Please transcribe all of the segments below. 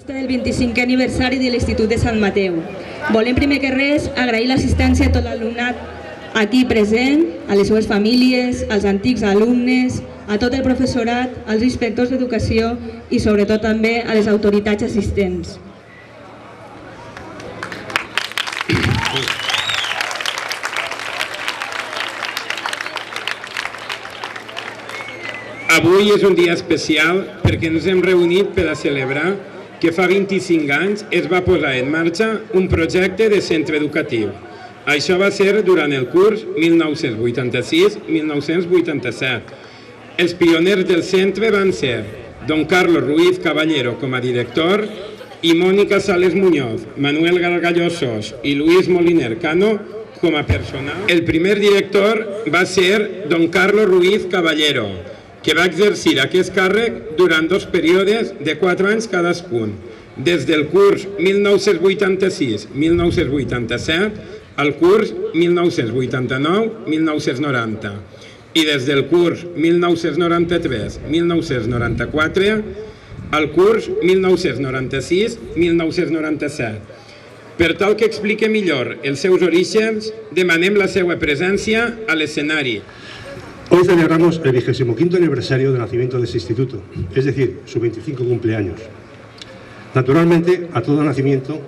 Del 25è aniversari de l'Institut de Sant Mateu. Volem primer que res agrair l'assistència a tot l'alumnat aquí present, a les seves famílies, als antics alumnes, a tot el professorat, als inspectors d'educació i sobretot també a les autoritats assistents. Avui és un dia especial perquè ens hem reunit per a celebrar que fa 25 anys es va posar en marxa un projecte de centre educatiu. Això va ser durant el curs 1986-1987. Els pioners del centre van ser don Carlos Ruiz Caballero com a director i Mònica Sales Muñoz, Manuel Gargallo Sos i Luis Moliner Cano com a personal. El primer director va ser don Carlos Ruiz Caballero, que va exercir aquest càrrec durant 2 períodes de 4 anys cadascun, des del curs 1986-1987 al curs 1989-1990 i des del curs 1993-1994 al curs 1996-1997. Per tal que explique millor els seus orígens, demanem la seva presència a l'escenari. Hoy celebramos el 25º aniversario del nacimiento de este instituto, es decir, su 25 cumpleaños. Naturalmente, a todo nacimiento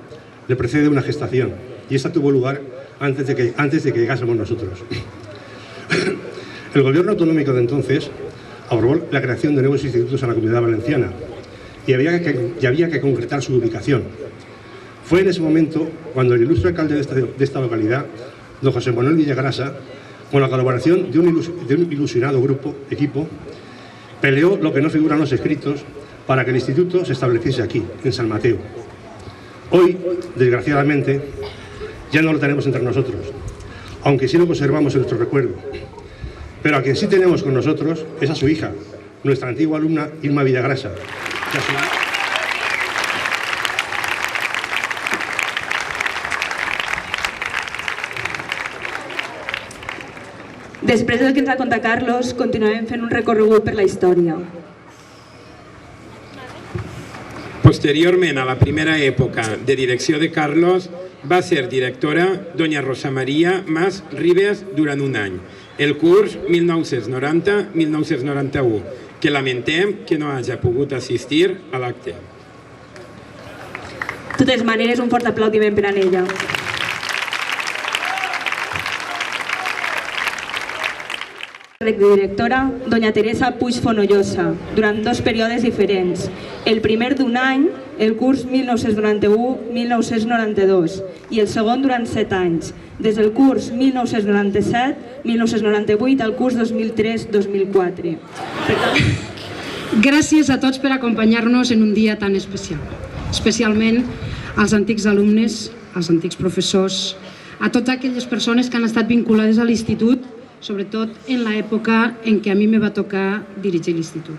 le precede una gestación, y esta tuvo lugar antes de que llegásemos nosotros. El gobierno autonómico de entonces aprobó la creación de nuevos institutos en la Comunidad Valenciana, y había que concretar su ubicación. Fue en ese momento cuando el ilustre alcalde de esta localidad, don José Manuel Villagrasa, con la colaboración de un ilusionado equipo, peleó lo que no figura en los escritos para que el instituto se estableciese aquí, en San Mateu. Hoy, desgraciadamente, ya no lo tenemos entre nosotros, aunque sí lo conservamos en nuestro recuerdo. Pero a quien sí tenemos con nosotros es a su hija, nuestra antigua alumna Irma Villagrasa. Després del que ens ha contat Carlos, continuem fent un recorregut per la història. Posteriorment a la primera època de direcció de Carlos, va ser directora doña Rosa Maria Mas Ribes durant un any, el curs 1990-1991, que lamentem que no hagi pogut assistir a l'acte. De totes maneres, un fort aplaudiment per a ella. De directora, doña Teresa Puig Fonollosa, durant 2 períodes diferents. El primer d'un any, el curs 1991-1992, i el segon durant 7 anys, des del curs 1997-1998 al curs 2003-2004. Gràcies a tots per acompanyar-nos en un dia tan especial, especialment als antics alumnes, als antics professors, a totes aquelles persones que han estat vinculades a l'institut, sobretot en l'època en què a mi me va tocar dirigir l'institut.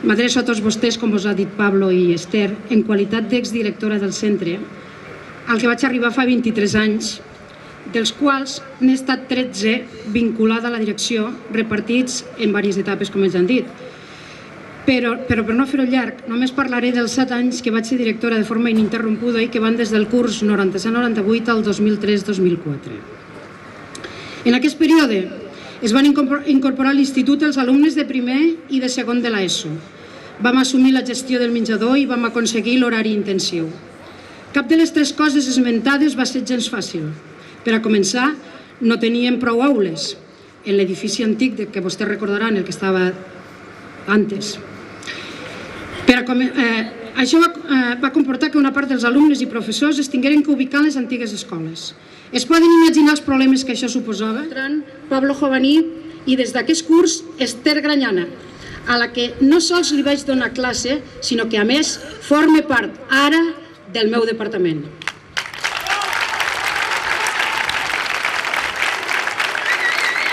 M'adreço a tots vostès, com us ha dit Pablo i Esther, en qualitat d'exdirectora del centre, al que vaig arribar fa 23 anys, dels quals n'he estat 13 vinculada a la direcció, repartits en diverses etapes, com ells han dit. Però per no fer-ho llarg, només parlaré dels 7 anys que vaig ser directora de forma ininterrompuda i que van des del curs 97-98 al 2003-2004. En aquest període es van incorporar a l'institut els alumnes de primer i de segon de l'ESO. Vam assumir la gestió del menjador i vam aconseguir l'horari intensiu. Cap de les 3 coses esmentades va ser gens fàcil. Per a començar, no teníem prou aules en l'edifici antic que vostès recordaran, el que estava antes. Això va comportar que una part dels alumnes i professors es tingueren que ubicar en les antigues escoles. Es poden imaginar els problemes que això suposava? Pablo Jovaní i des d'aquest curs Esther Grañana, a la que no sols li vaig donar classe, sinó que a més forma part ara del meu departament.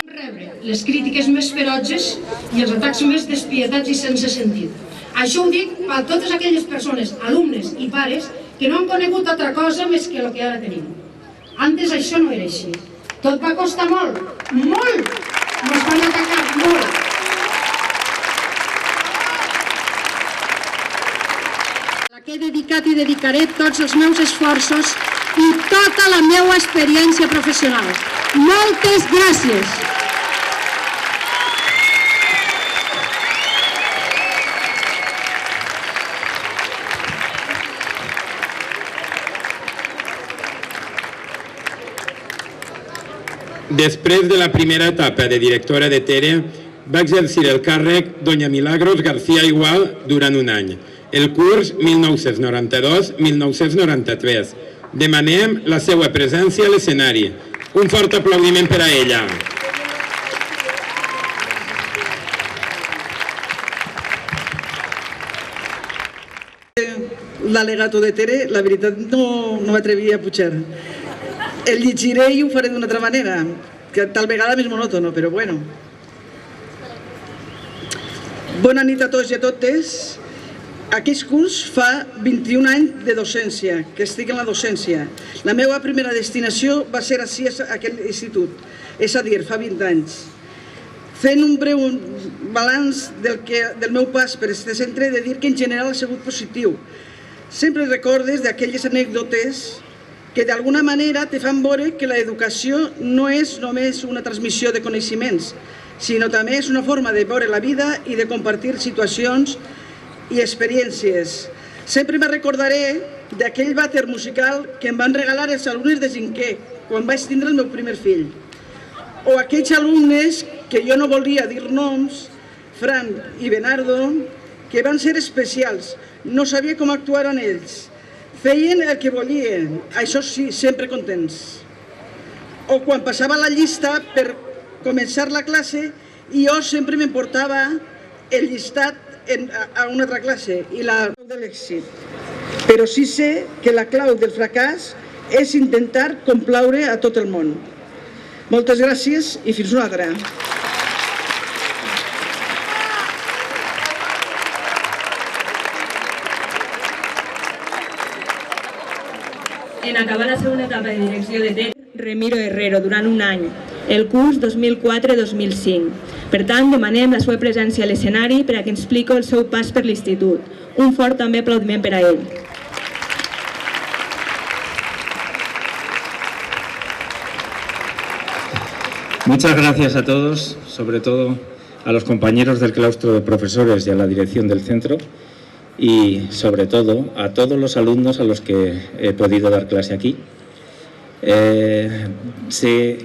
Rebre les crítiques més ferotges i els atacs més despietats i sense sentit. Això ho dic per a totes aquelles persones, alumnes i pares, que no han conegut altra cosa més que el que ara tenim. Antes això no era així. Tot va costar molt, molt! Ens van atacar molt. que he dedicat i dedicaré tots els meus esforços i tota la meva experiència professional. Moltes gràcies. Després de la primera etapa de directora de Tere, va exercir el càrrec Doña Milagros García Igual durant un any, el curs 1992-1993. Demanem la seva presència a l'escenari. Un fort aplaudiment per a ella. L'al·legato de Tere, la veritat no m'atrevia a pujar. El llegiré i ho faré d'una altra manera, que tal vegada més monòtono, però bueno. Bona nit a tots i a totes. Aquest curs fa 21 anys de docència, que estic en la docència. La meva primera destinació va ser així a aquell institut, és a dir, fa 20 anys. Fent un breu balanç del meu pas per aquest centre, he de dir que en general ha sigut positiu. Sempre recordes d'aquelles anècdotes que d'alguna manera te fan veure que l'educació no és només una transmissió de coneixements, sinó també és una forma de veure la vida i de compartir situacions i experiències. Sempre me recordaré d'aquell vàter musical que em van regalar els alumnes de cinquè, quan vaig tindre el meu primer fill. O aquells alumnes que jo no volia dir noms, Fran i Bernardo, que van ser especials. No sabia com actuar en ells. Feien el que volien, això sí, sempre contents. O quan passava la llista per començar la classe i jo sempre m'emportava el llistat a una altra classe i la clau de l'èxit. Però sí sé que la clau del fracàs és intentar complaure a tot el món. Moltes gràcies i fins una altra. En acabar la segona etapa de direcció de Tere, Remiro Herrero durant un any, el curs 2004-2005. Per tant, demanem la seva presència a l'escenari per a que ens expliqui el seu pas per l'institut. Un fort també aplaudiment per a ell. Muchas gracias a todos, sobre todo a los compañeros del claustro de profesores y a la dirección del centro, y sobre todo a todos los alumnos a los que he podido dar clase aquí.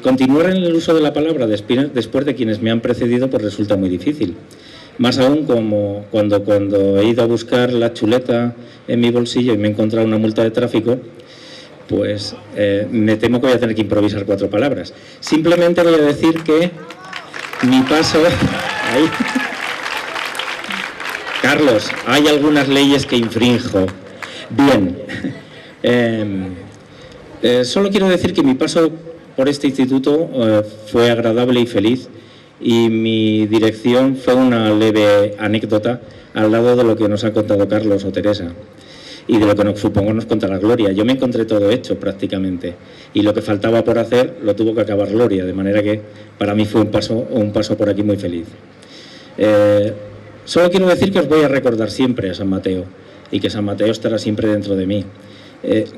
Continuar en el uso de la palabra después de quienes me han precedido pues resulta muy difícil. Más aún como cuando he ido a buscar la chuleta en mi bolsillo y me he encontrado una multa de tráfico, pues me temo que voy a tener que improvisar 4 palabras. Simplemente voy a decir que mi paso... Ahí. Carlos, hay algunas leyes que infrinjo. Bien. Solo quiero decir que mi paso por este instituto fue agradable y feliz, y mi dirección fue una leve anécdota al lado de lo que nos ha contado Carlos o Teresa y de lo que supongo nos contará Gloria. Yo me encontré todo hecho prácticamente, y lo que faltaba por hacer lo tuvo que acabar Gloria, de manera que para mí fue un paso por aquí muy feliz. Solo quiero decir que os voy a recordar siempre a San Mateo, y que San Mateo estará siempre dentro de mí.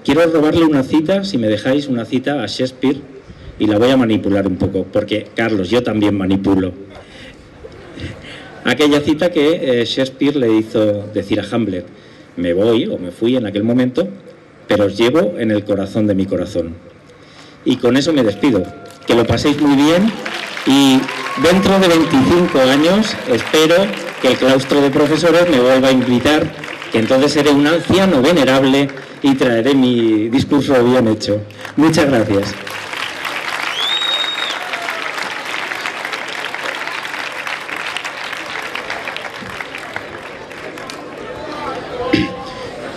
Quiero robarle una cita, si me dejáis, una cita a Shakespeare, y la voy a manipular un poco, porque, Carlos, yo también manipulo. Aquella cita que Shakespeare le hizo decir a Hamlet: me voy, o me fui en aquel momento, pero os llevo en el corazón de mi corazón. Y con eso me despido. Que lo paséis muy bien, y dentro de 25 años espero que el claustro de profesores me vuelva a invitar, que entonces seré un anciano venerable y traeré mi discurso bien hecho. Muchas gracias.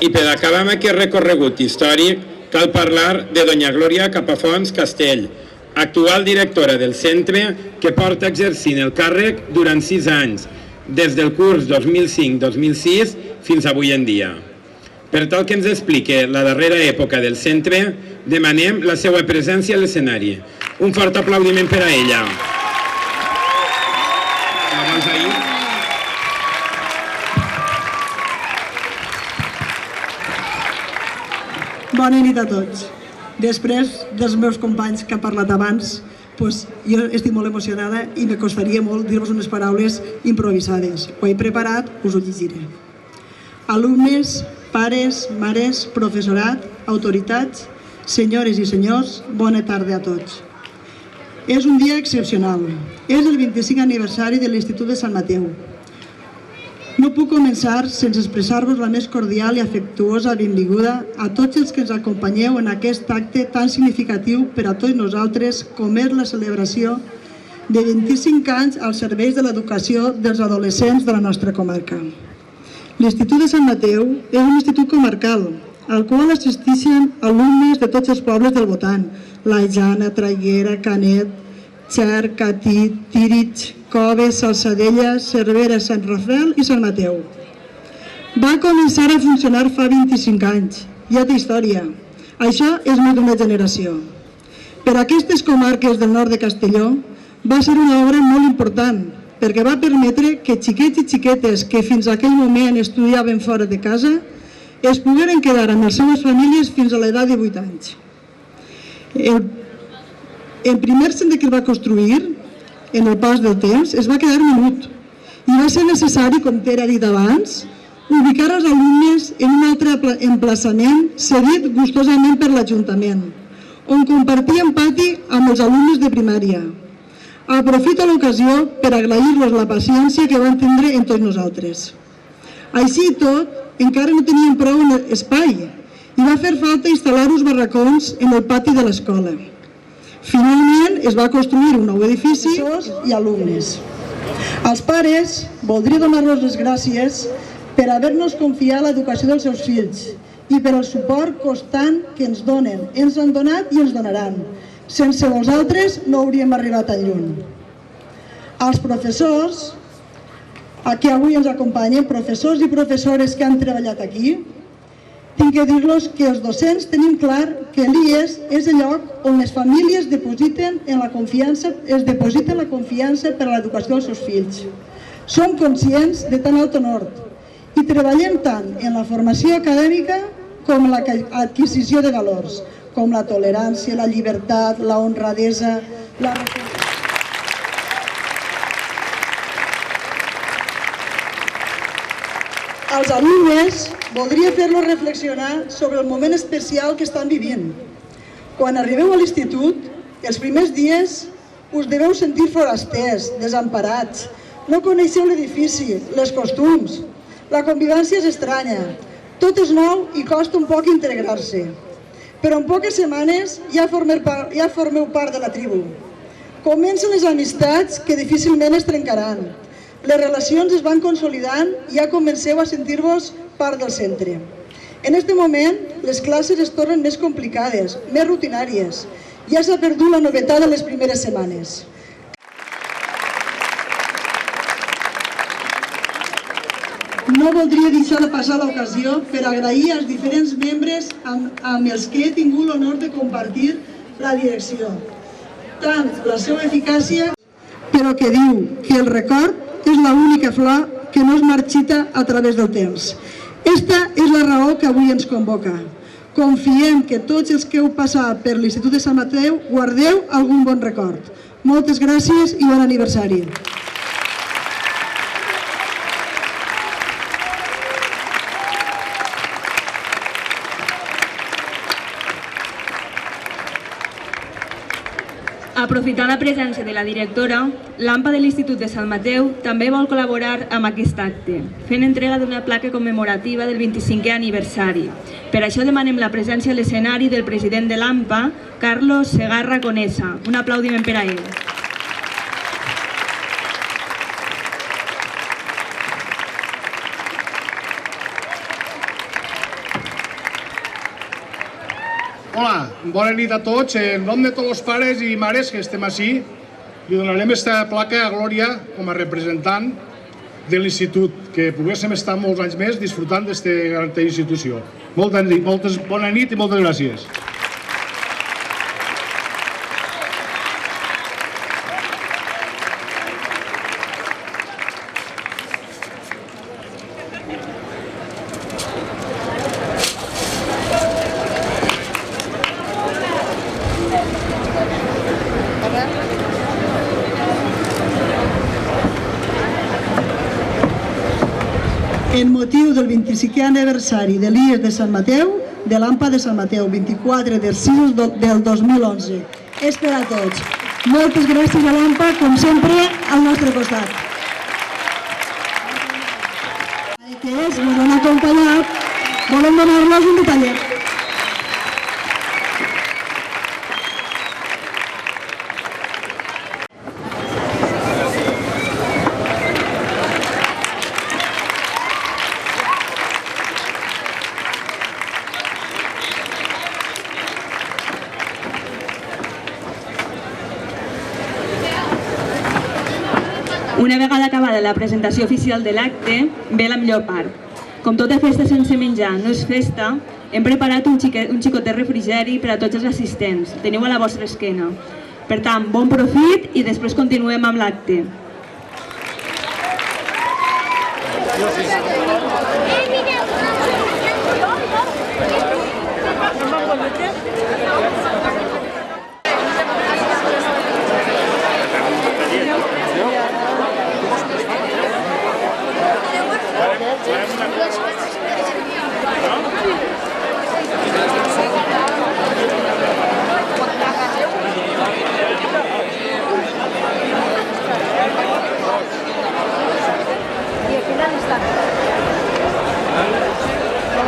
I per acabar amb aquest recorregut històric, cal parlar de Doña Glòria Capafons Castell, actual directora del centre, que porta exercint el càrrec durant 6 anys, des del curs 2005-2006 fins avui en dia. Per tal que ens expliqui la darrera època del centre, demanem la seva presència a l'escenari. Un fort aplaudiment per a ella. Bona nit a tots. Després dels meus companys que han parlat abans, jo estic molt emocionada i me costaria molt dir-vos unes paraules improvisades. Ho he preparat, us ho llegiré. Alumnes, pares, mares, professorat, autoritats, senyores i senyors, bona tarda a tots. És un dia excepcional. És el 25 aniversari de l'Institut de Sant Mateu. No puc començar sense expressar-vos la més cordial i afectuosa benvinguda a tots els que ens acompanyeu en aquest acte tan significatiu per a tots nosaltres com és la celebració de 25 anys als serveis de l'educació dels adolescents de la nostra comarca. L'Institut de Sant Mateu és un institut comarcal al qual assisteixen alumnes de tots els pobles del voltant: La Jana, Traiguera, Canet, Xert, Catí, Tírig, Coves, Salsadella, Cervera, Sant Rafael i Sant Mateu. Va començar a funcionar fa 25 anys. Ja té història. Això és més d'una generació. Per a aquestes comarques del nord de Castelló va ser una obra molt important perquè va permetre que xiquets i xiquetes que fins a aquell moment estudiaven fora de casa es pogueren quedar amb les seves famílies fins a l'edat de 8 anys. El primer centre que es va construir, en el pas del temps, es va quedar minut i va ser necessari, com t'era dit abans, ubicar els alumnes en un altre emplaçament cedit gustosament per l'Ajuntament, on compartien pati amb els alumnes de primària. Aprofito l'ocasió per agrair-los la paciència que van tindre en tots nosaltres. Així i tot, encara no teníem prou espai i va fer falta instal·lar uns barracons en el pati de l'escola. Finalment es va construir un nou edifici i alumnes. Als pares voldria donar-los les gràcies per haver-nos confiat l'educació dels seus fills i per el suport constant que ens donen, ens han donat i ens donaran. Sense vosaltres no hauríem arribat tan lluny. Als professors, que avui ens acompanyen, professors i professores que han treballat aquí, tinc que dir-los que els docents tenim clar que l'IES és el lloc on les famílies depositen la confiança per a l'educació dels seus fills. Som conscients de tan alt honor i treballem tant en la formació acadèmica com en l'adquisició de valors, com la tolerància, la llibertat, la honradesa, la responsabilitat. Als alumnes voldria fer-los reflexionar sobre el moment especial que estan vivint. Quan arribeu a l'institut, els primers dies us deveu sentir forasters, desemparats. No coneixeu l'edifici, les costums. La convivència és estranya. Tot és nou i costa un poc integrar-se. Però en poques setmanes ja formeu part de la tribu. Comencen les amistats que difícilment es trencaran. Les relacions es van consolidant i ja comenceu a sentir-vos part del centre. En aquest moment, les classes es tornen més complicades, més rutinàries. Ja s'ha perdut la novetat de les primeres setmanes. No voldria deixar de passar l'ocasió per agrair als diferents membres amb els que he tingut l'honor de compartir la direcció. Tant la seva eficàcia, però que diu que el record és l'única flor que no es marxita a través del temps. Esta és la raó que avui ens convoca. Confiem que tots els que heu passat per l'Institut de Sant Mateu guardeu algun bon record. Moltes gràcies i bon aniversari. Aprofitant la presència de la directora, l'AMPA de l'Institut de Sant Mateu també vol col·laborar amb aquest acte, fent entrega d'una placa commemorativa del 25è aniversari. Per això demanem la presència a l'escenari del president de l'AMPA, Carlos Segarra Conesa. Un aplaudiment per a ell. Hola, bona nit a tots. En nom de tots els pares i mares que estem així, li donarem aquesta placa a Glòria com a representant de l'institut, que poguéssim estar molts anys més disfrutant d'aquesta gran institució. Bona nit i moltes gràcies. en motiu del 25è aniversari de l'IES de Sant Mateu, de l'AMPA de Sant Mateu, 24 del 6 del 2011. És per a tots. Moltes gràcies a l'AMPA, com sempre, al nostre costat. Que és, ens han acompanyat, volem donar-los un detallet. Una vegada acabada la presentació oficial de l'acte, ve la millor part. Com tota festa sense menjar no és festa, hem preparat un xicot de refrigeri per a tots els assistents. Teniu a la vostra esquena. Per tant, bon profit i després continuem amb l'acte.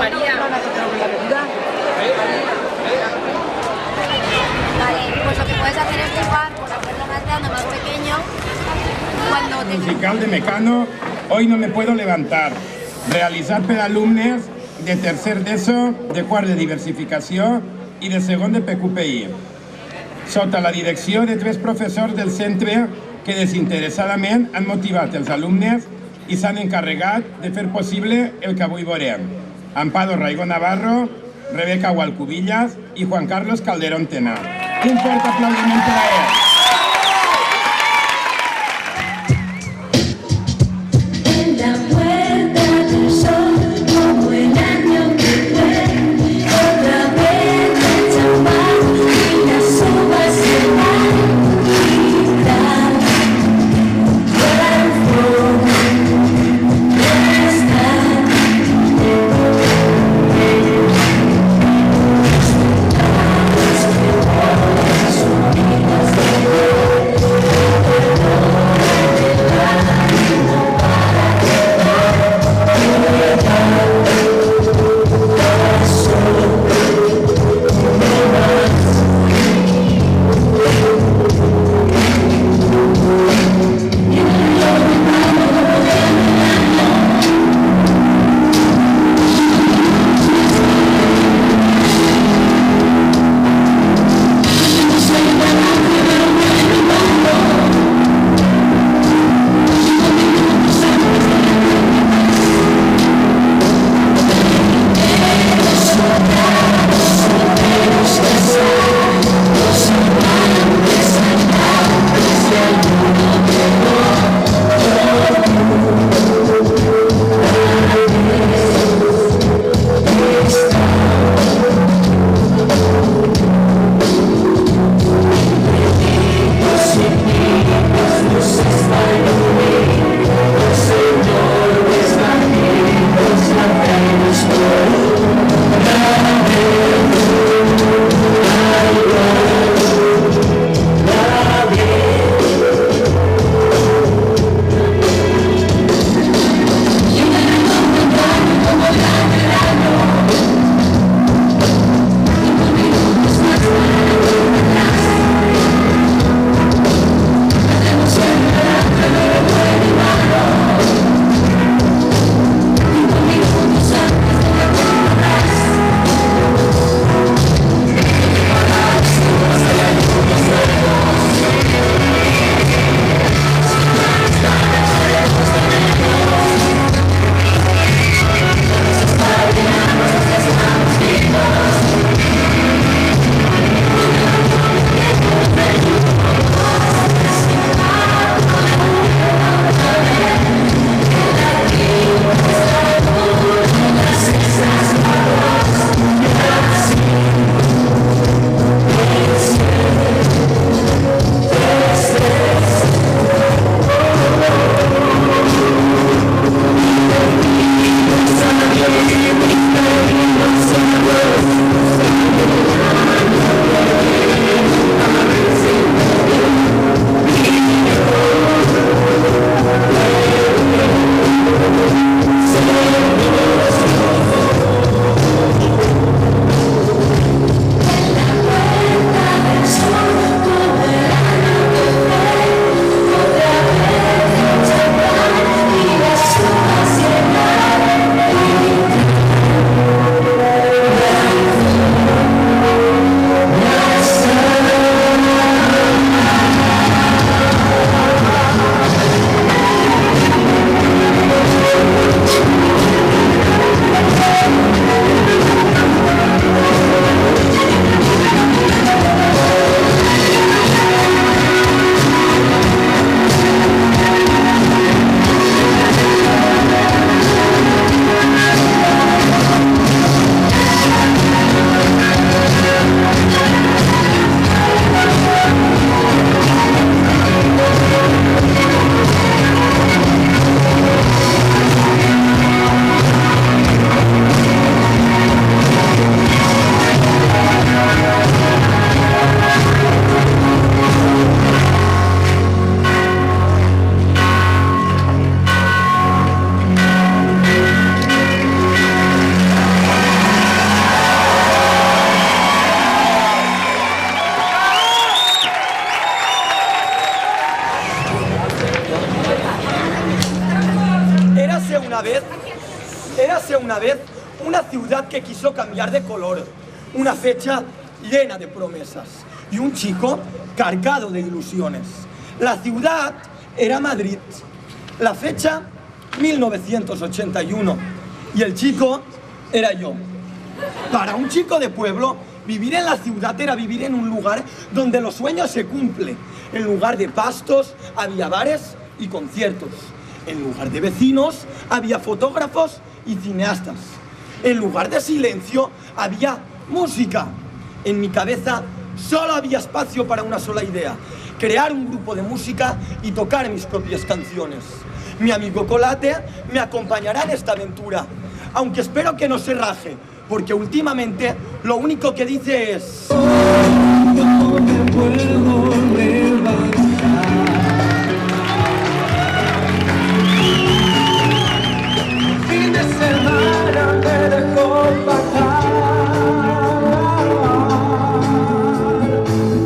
María. Vale, pues lo que puedes hacer es jugar por hacerlo más grande, más pequeño. Cuando te... Musical de Mecano, hoy no me puedo levantar. Realitzat per alumnes de tercer d'ESO, de quart de diversificació i de segon de PQPI. Sota la direcció de 3 professors del centre que desinteressadament han motivat els alumnes i s'han encarregat de fer possible el que avui veurem. Amparo Raigo Navarro, Rebeca Gualcubillas i Juan Carlos Calderón Tena. Un fort aplaudiment per a ells. Las Una ciudad que quiso cambiar de color, una fecha llena de promesas y un chico cargado de ilusiones. La ciudad era Madrid, la fecha 1981 y el chico era yo. Para un chico de pueblo, vivir en la ciudad era vivir en un lugar donde los sueños se cumplen. En lugar de pastos había bares y conciertos. En lugar de vecinos había fotógrafos y cineastas. En lugar de silencio había música. En mi cabeza solo había espacio para una sola idea: crear un grupo de música y tocar mis propias canciones. Mi amigo Colate me acompañará en esta aventura, aunque espero que no se raje, porque últimamente lo único que dice es: no me puedo levantar. Fin de semana me dejó pasar.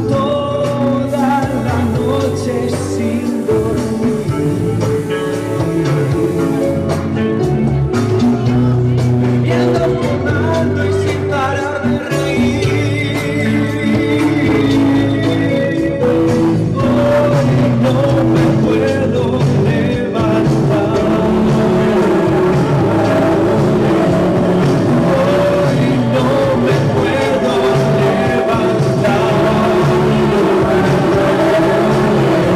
Toda la noche sin dormir, bebiendo, fumando y sin parar de reír. Hoy no me puedo levantar. Hoy no me puedo levantar. Hoy no me puedo levantar.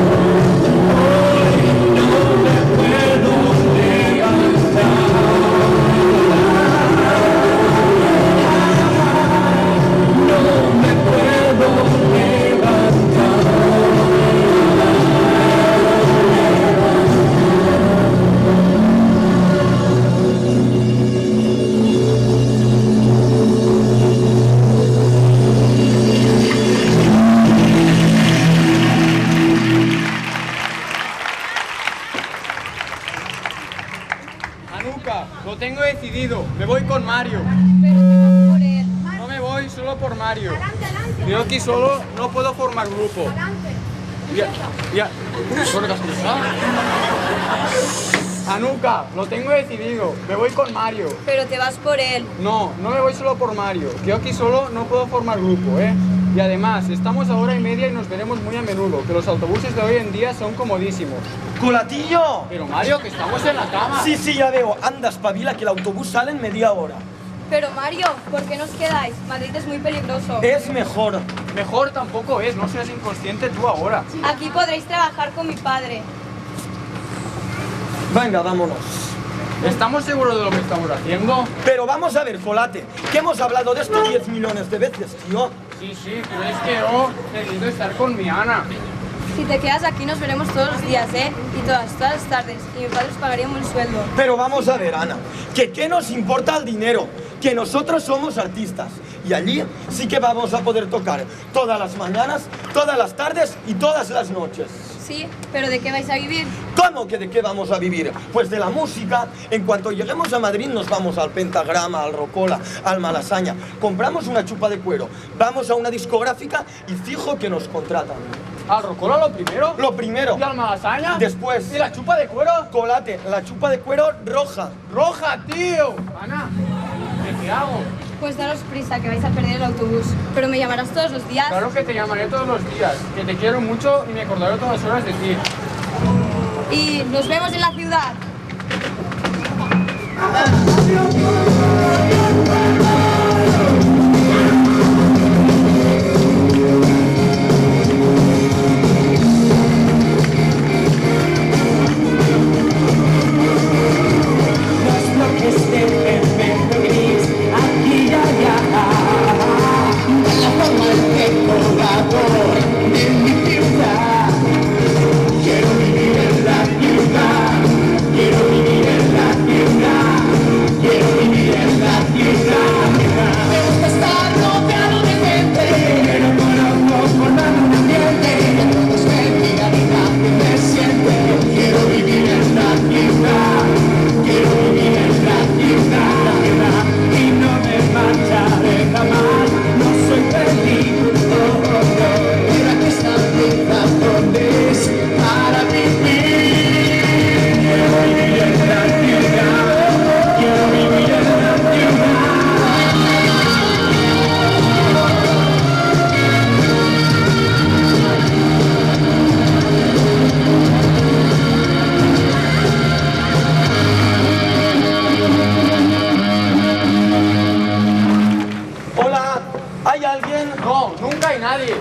No me puedo levantar. Anuka, lo tengo decidido, me voy con Mario. No me voy solo por Mario. Yo aquí solo no puedo formar grupo. Ya. ¿Por qué has cruzado? Anuka, lo tengo decidido, me voy con Mario. Pero te vas por él. No me voy solo por Mario. Yo aquí solo no puedo formar grupo, ¿eh? Y además, estamos a 1:30 y nos veremos muy a menudo, que los autobuses de hoy en día son comodísimos. ¡Colatillo! Pero Mario, que estamos en la cama. Sí, ya veo. Anda, espabila, que el autobús sale en media hora. Pero Mario, ¿por qué nos quedáis? Madrid es muy peligroso. Es mejor. Mejor tampoco es, no seas inconsciente tú ahora. Aquí podréis trabajar con mi padre. Venga, vámonos. ¿Estamos seguros de lo que estamos haciendo? Pero vamos a ver, Colate, que hemos hablado de esto 10 millones de veces, tío. Sí, pero es que yo necesito estar con mi Ana. Si te quedas aquí nos veremos todos los días, ¿eh? Y todas las tardes. Y mi padre os pagaría un buen sueldo. Pero vamos a ver, Ana, que qué nos importa el dinero, que nosotros somos artistas. Y allí sí que vamos a poder tocar todas las mañanas, todas las tardes y todas las noches. Sí, pero ¿de qué vais a vivir? ¿Cómo que de qué vamos a vivir? Pues de la música. En cuanto lleguemos a Madrid nos vamos al Pentagrama, al Rocola, al Malasaña. Compramos una chupa de cuero, vamos a una discográfica y fijo que nos contratan. ¿Al Rocola lo primero? Lo primero. ¿Y al Malasaña? Después. ¿Y la chupa de cuero? Colate, la chupa de cuero roja. ¡Roja, tío! Ana, ¿qué hago? Pues daros prisa, que vais a perder el autobús. Pero me llamarás todos los días. Claro que te llamaré todos los días, que te quiero mucho y me acordaré todas las horas de ti. Y nos vemos en la ciudad. Quiero vivir en la ciudad, quiero vivir en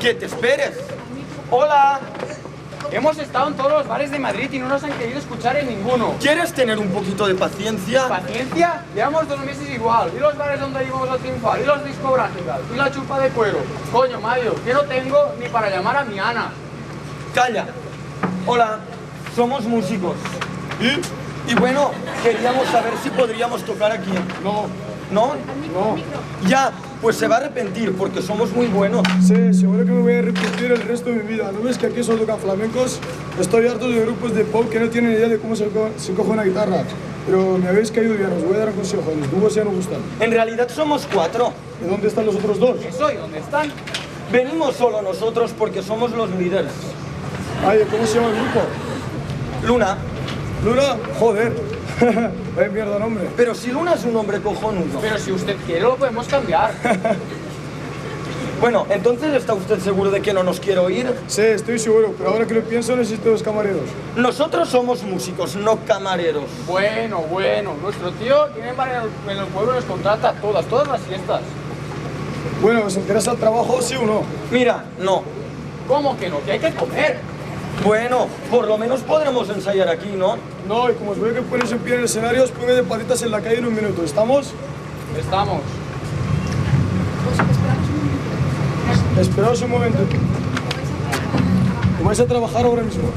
que te esperes. Hola. Hemos estado en todos los bares de Madrid y no nos han querido escuchar en ninguno. ¿Quieres tener un poquito de paciencia? ¿Paciencia? Llevamos 2 meses igual. Y los bares donde íbamos a triunfar, y los discográficas, y la chupa de cuero. Coño, Mario, que no tengo ni para llamar a mi Ana. Calla. Hola, somos músicos. Y bueno, queríamos saber si podríamos tocar aquí. No. ¿No? No. Ya, pues se va a arrepentir porque somos muy buenos. Sí, seguro que me voy a arrepentir el resto de mi vida. ¿No ves que aquí solo tocan flamencos? Estoy harto de grupos de pop que no tienen idea de cómo se coge una guitarra. Pero me habéis caído bien, os voy a dar un consejo. Los dúos ya no gustan. En realidad somos 4. ¿Y dónde están los otros 2? ¿Eso? ¿Y dónde están? Venimos solo nosotros porque somos los líderes. Ay, ¿cómo se llama el grupo? Luna. ¿Luna? Joder. Vaya mierda nombre. Pero si Luna es un hombre cojonudo. Pero si usted quiere lo podemos cambiar. Bueno, entonces ¿está usted seguro de que no nos quiere oír? Sí, estoy seguro, pero ahora que lo pienso necesito 2 camareros. Nosotros somos músicos, no camareros. Bueno, nuestro tío tiene bares en el pueblo y nos contrata todas las fiestas. Bueno, ¿os interesa el trabajo, sí o no? Mira, no. ¿Cómo que no? Que hay que comer. Bueno, por lo menos podremos ensayar aquí, ¿no? No, y como os veo que ponéis en pie en el escenario, os pongo de patitas en la calle en 1 minuto. ¿Estamos? Estamos. Esperaos un momento. ¿Vais a trabajar ahora mismo?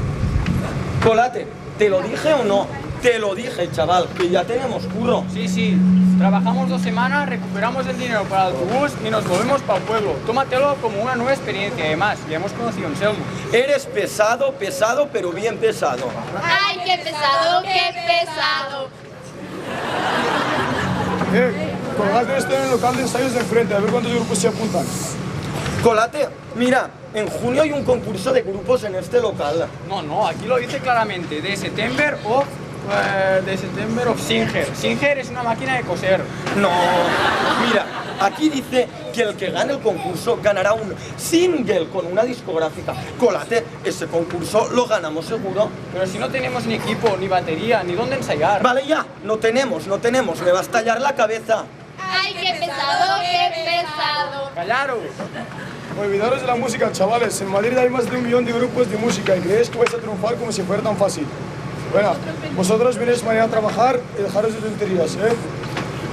Colate, ¿te lo dije o no? Te lo dije, chaval, que ya tenemos curro. Sí. Trabajamos 2 semanas, recuperamos el dinero para el autobús y nos volvemos para el pueblo. Tómatelo como una nueva experiencia. Además, ya hemos conocido a Anselmo. Eres pesado, pero bien pesado. ¡Ay, qué pesado, qué pesado! Colgate esto en el local de ensayos de enfrente, a ver cuántos grupos se apuntan. Colate, mira, en junio hay un concurso de grupos en este local. No, aquí lo dice claramente, de September of Singer. Singer es una máquina de coser. No, mira, aquí dice que el que gane el concurso ganará un single con una discográfica. Colate, ese concurso lo ganamos seguro. Pero si no tenemos ni equipo, ni batería, ni dónde ensayar. Vale ya, no tenemos, me va a estallar la cabeza. ¡Ay, qué pesado, qué pesado! ¡Callaros! Olvidaros de la música, chavales. En Madrid hay más de 1 millón de grupos de música y creéis que vais a triunfar como si fuera tan fácil. Bueno, vosotros venís mañana a trabajar y dejaros de tonterías, ¿eh?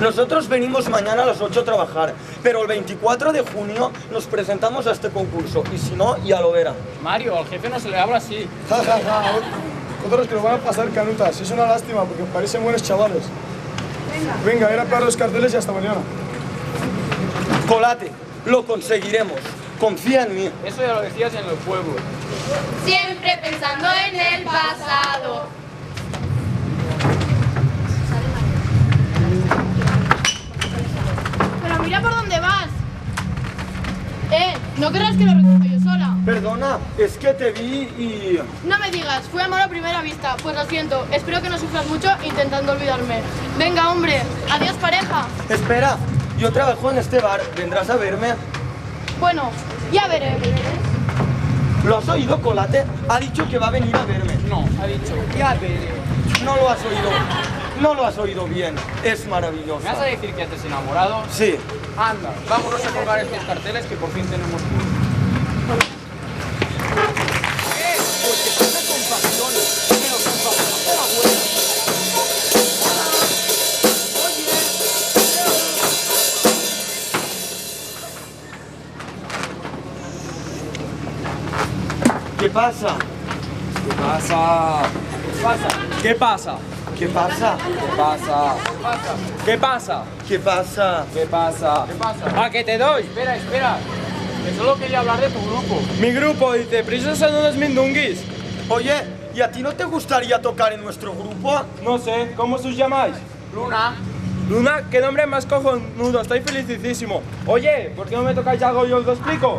Nosotros venimos mañana a las 8 a trabajar, pero el 24 de junio nos presentamos a este concurso y si no, ya lo verá. Mario, al jefe no se le habla así. Ja. Otros que lo van a pasar canutas. Es una lástima porque parecen buenos chavales. Venga, ir a pegar los carteles y hasta mañana. Colate, lo conseguiremos. Confía en mí. Eso ya lo decías en el pueblo. Siempre pensando en el pasado. Pero mira por dónde vas. No creas que lo recojo yo sola. Perdona, es que te vi y... No me digas, fue amor a primera vista. Pues lo siento, espero que no sufras mucho intentando olvidarme. Venga, hombre, adiós pareja. Espera, yo trabajo en este bar, ¿vendrás a verme? Bueno, ya veré. ¿Lo has oído, Colate? Ha dicho que va a venir a verme. No, ha dicho, ya veré. No lo has oído. No lo has oído bien. Es maravilloso. ¿Me vas a decir que te has enamorado? Sí. Anda, vámonos a colgar estos carteles que por fin tenemos tiempo. Porque pasa con pasión, pero con pasión de la buena. ¿Qué pasa? ¿Qué pasa? ¿Qué pasa? ¿Qué pasa? ¿Qué pasa? ¿Qué pasa? ¿Qué pasa? ¿Qué pasa? ¿Qué pasa? ¿A qué te doy? Espera. Que solo quería hablar de tu grupo. Mi grupo dice, prisos son unos mindunguis. Oye, ¿y a ti no te gustaría tocar en nuestro grupo? No sé, ¿cómo os llamáis? Luna. Luna, qué nombre más cojonudo, estoy felicísimo. Oye, ¿por qué no me tocáis algo y os lo explico?